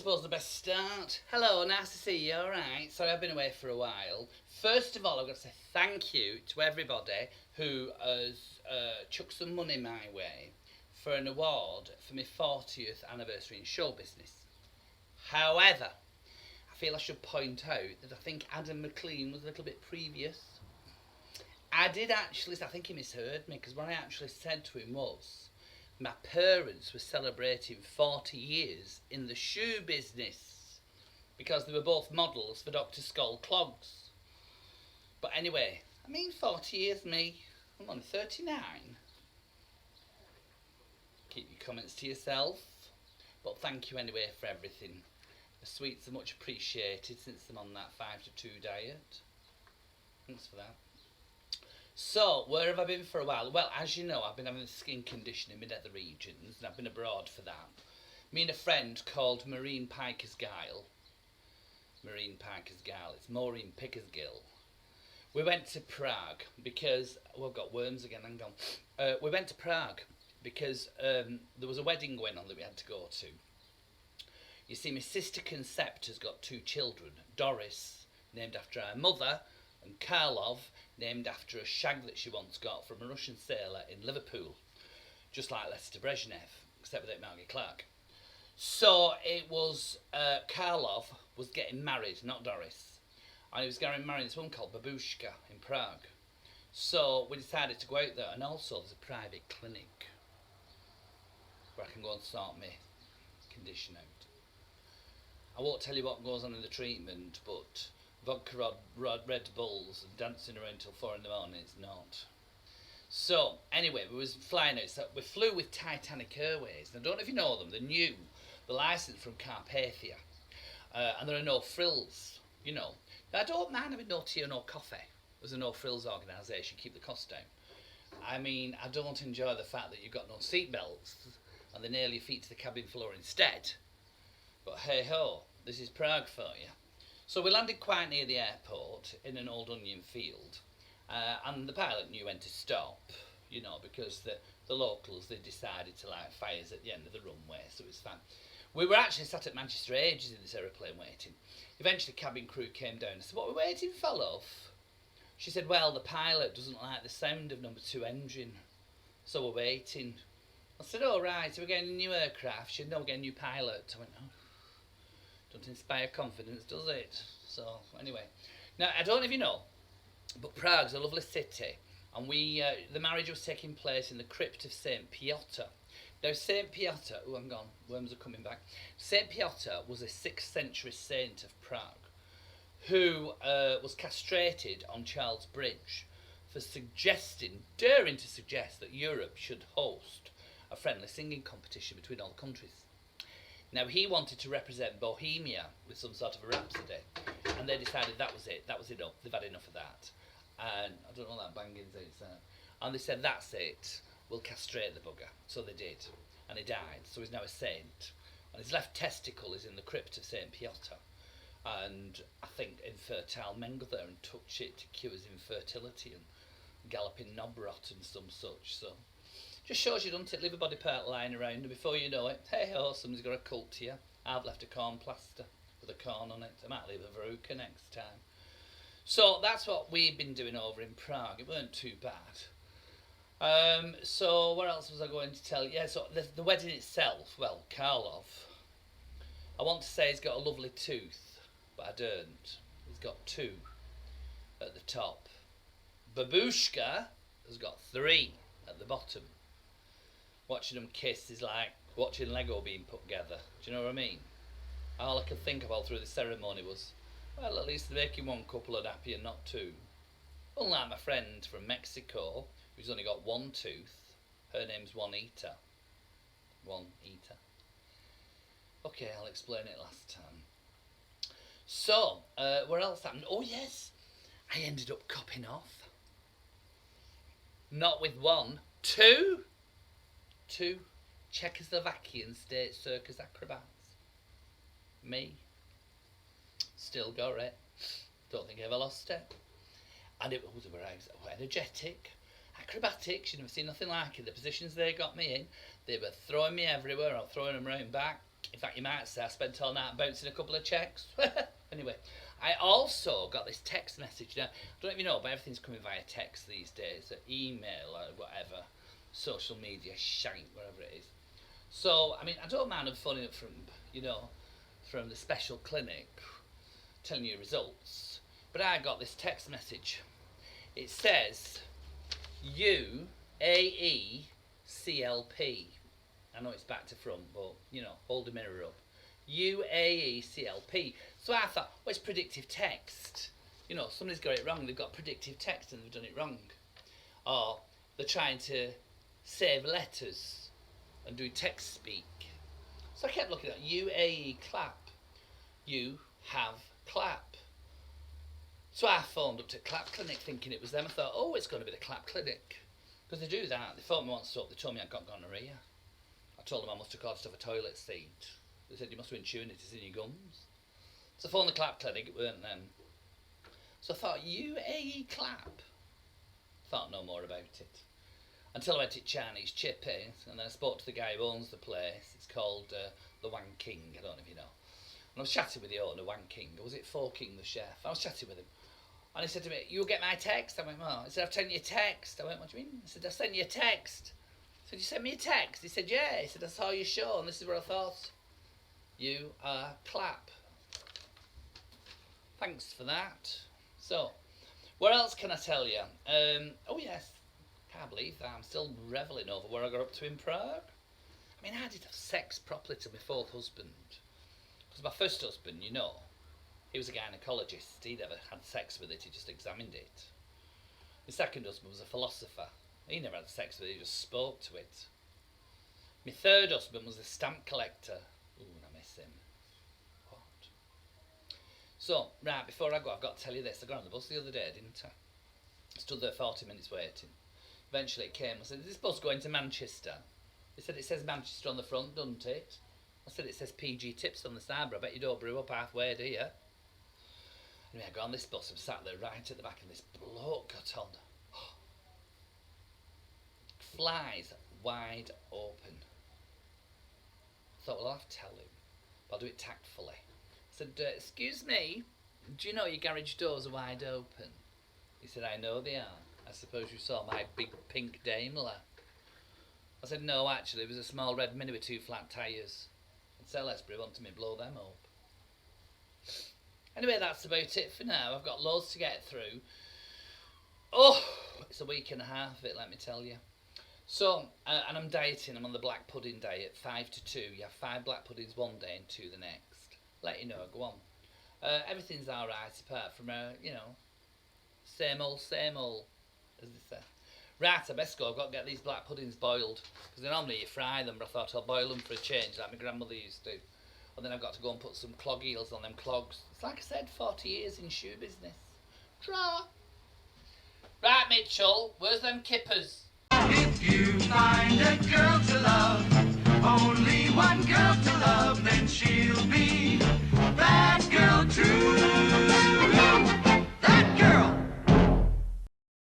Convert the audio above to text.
suppose the best start. Hello, nice to see you, alright. Sorry I've been away for a while. First of all, I've got to say thank you to everybody who has chucked some money my way for an award for my 40th anniversary in show business. However, I feel I should point out that I think Adam McLean was a little bit previous. I think he misheard me, because what I actually said to him was, my parents were celebrating 40 years in the shoe business because they were both models for Dr. Skull clogs. But anyway, 40 years me. I'm only 39. Keep your comments to yourself. But thank you anyway for everything. The sweets are much appreciated since I'm on that 5 to 2 diet. Thanks for that. So, where have I been for a while? Well, as you know, I've been having a skin condition in my nether regions, and I've been abroad for that. Me and a friend called Maureen Pikersgill. It's Maureen Pickersgill. We went to Prague because, I've got worms again, hang on. We went to Prague because there was a wedding going on that we had to go to. You see, my sister Concept has got 2 children. Doris, named after her mother, and Karlov, named after a shag that she once got from a Russian sailor in Liverpool, just like Lester Brezhnev, except without Margie Clark. So it was Karlov was getting married, not Doris, and he was getting married to this woman called Babushka in Prague. So we decided to go out there, and also there's a private clinic where I can go and sort my condition out. I won't tell you what goes on in the treatment, but vodka Red Bulls and dancing around till 4 in the morning, it's not. So, anyway, we was flying out. So we flew with Titanic Airways. And I don't know if you know them. They're new. They're licensed from Carpathia. And there are no frills, you know. Now, I don't mind having no tea or no coffee as a no frills organisation. Keep the cost down. I don't enjoy the fact that you've got no seat belts and they nail your feet to the cabin floor instead. But hey ho, this is Prague for you. So we landed quite near the airport in an old onion field, and the pilot knew when to stop, you know, because the locals, they decided to light fires at the end of the runway, so it was fine. We were actually sat at Manchester ages in this aeroplane waiting. Eventually cabin crew came down and said, "What are we waiting for, love?" She said, "Well, the pilot doesn't like the sound of number 2 engine, so we're waiting." I said, "Oh right, so we're getting a new aircraft?" She said, "No, we're getting a new pilot." I went, "Oh. Don't inspire confidence, does it?" So, anyway. Now, I don't know if you know, but Prague's a lovely city. And the marriage was taking place in the crypt of St. Piotr. Now, St. Piotr, I'm gone, worms are coming back. St. Piotr was a 6th century saint of Prague who was castrated on Charles Bridge for daring to suggest that Europe should host a friendly singing competition between all the countries. Now, he wanted to represent Bohemia with some sort of a rhapsody, and they decided that was enough, they've had enough of that. And I don't know what that banging's outside. And they said, that's it, we'll castrate the bugger. So they did, and he died, so he's now a saint. And his left testicle is in the crypt of St. Piotr. And I think infertile men go there and touch it to cure his infertility and galloping knob rot and some such, so... Just shows you, doesn't it? Leave a body part lying around, and before you know it, hey ho, somebody's got a cult to you. I've left a corn plaster with a corn on it. I might leave a veruca next time. So that's what we've been doing over in Prague. It weren't too bad. So what else was I going to tell you? Yeah, so the wedding itself, well, Karlov, I want to say he's got a lovely tooth, but I don't. He's got 2 at the top. Babushka has got 3 at the bottom. Watching them kiss is like watching Lego being put together. Do you know what I mean? All I could think of all through the ceremony was, well, at least they're making one couple happy and not 2. Unlike my friend from Mexico, who's only got 1 tooth. Her name's Juanita. Okay, I'll explain it last time. So, what else happened? Oh yes, I ended up copping off. Not with 1, 2 Czechoslovakian state circus acrobats. Me. Still got it. Don't think I ever lost it. And it was energetic, acrobatics. You've never seen nothing like it. The positions they got me in, they were throwing me everywhere. I'm throwing them round back, In fact, you might say I spent all night bouncing a couple of checks. Anyway, I also got this text message. Now, I don't know if you know, but everything's coming via text these days, or email, or whatever, social media, shite, whatever it is. So, I mean, I don't mind them phoning up from, from the special clinic, telling you results. But I got this text message. It says, UAE-CLP. I know it's back to front, but, hold the mirror up. UAE-CLP. So I thought, well, it's predictive text. Somebody's got it wrong. They've got predictive text and they've done it wrong. Or they're trying to save letters and do text speak. So I kept looking at UAE clap. You have clap. So I phoned up to Clap Clinic thinking it was them. I thought, oh, it's going to be the Clap Clinic. Because they do that. They phoned me once up. They told me I'd got gonorrhea. I told them I must have caused off a toilet seat. They said, you must have been chewing it, it's in your gums. So I phoned the Clap Clinic, it weren't them. So I thought, UAE Clap. Thought no more about it. Until I went to Chinese Chippy, and then I spoke to the guy who owns the place. It's called the Wang King, I don't know if you know. And I was chatting with the owner, Wang King, or was it Four King, the chef? I was chatting with him. And he said to me, you'll get my text? I went, well, he said, I've sent you a text. I went, what do you mean? He said, I sent you a text. I said, you sent me a text? He said, yeah. He said, I saw your show, and this is what I thought. You are Clap. Thanks for that. So, what else can I tell you? Oh yes, can't believe that. I'm still revelling over where I got up to in Prague. I mean, I did have sex properly to my fourth husband. Because my first husband, he was a gynaecologist. He never had sex with it, he just examined it. My second husband was a philosopher. He never had sex with it, he just spoke to it. My third husband was a stamp collector. Ooh, I miss him. What? So, right, before I go, I've got to tell you this. I got on the bus the other day, didn't I? Stood there 40 minutes waiting. Eventually it came. I said, is this bus going to Manchester? They said, it says Manchester on the front, doesn't it? I said, it says PG Tips on the side, but I bet you don't brew up halfway, do you? Anyway, I got on this bus and sat there right at the back, and this bloke got on. Flies wide open. I thought, well, I'll have to tell him. But I'll do it tactfully. I said, excuse me, do you know your garage doors are wide open? He said, I know they are. I suppose you saw my big pink Daimler. I said, no, actually, it was a small red Mini with 2 flat tyres. And Salisbury wanted me to blow them up. Anyway, that's about it for now. I've got loads to get through. Oh, it's a week and a half of it, let me tell you. So, and I'm dieting. I'm on the black pudding diet, 5 to 2. You have 5 black puddings one day and 2 the next. Let you know, go on. Everything's alright apart from, same old, as they say. Right, I best go. I've got to get these black puddings boiled. Because normally you fry them, but I thought I'll boil them for a change, like my grandmother used to. And then I've got to go and put some clog heels on them clogs. It's like I said, 40 years in shoe business. Draw. Right, Mitchell, where's them kippers?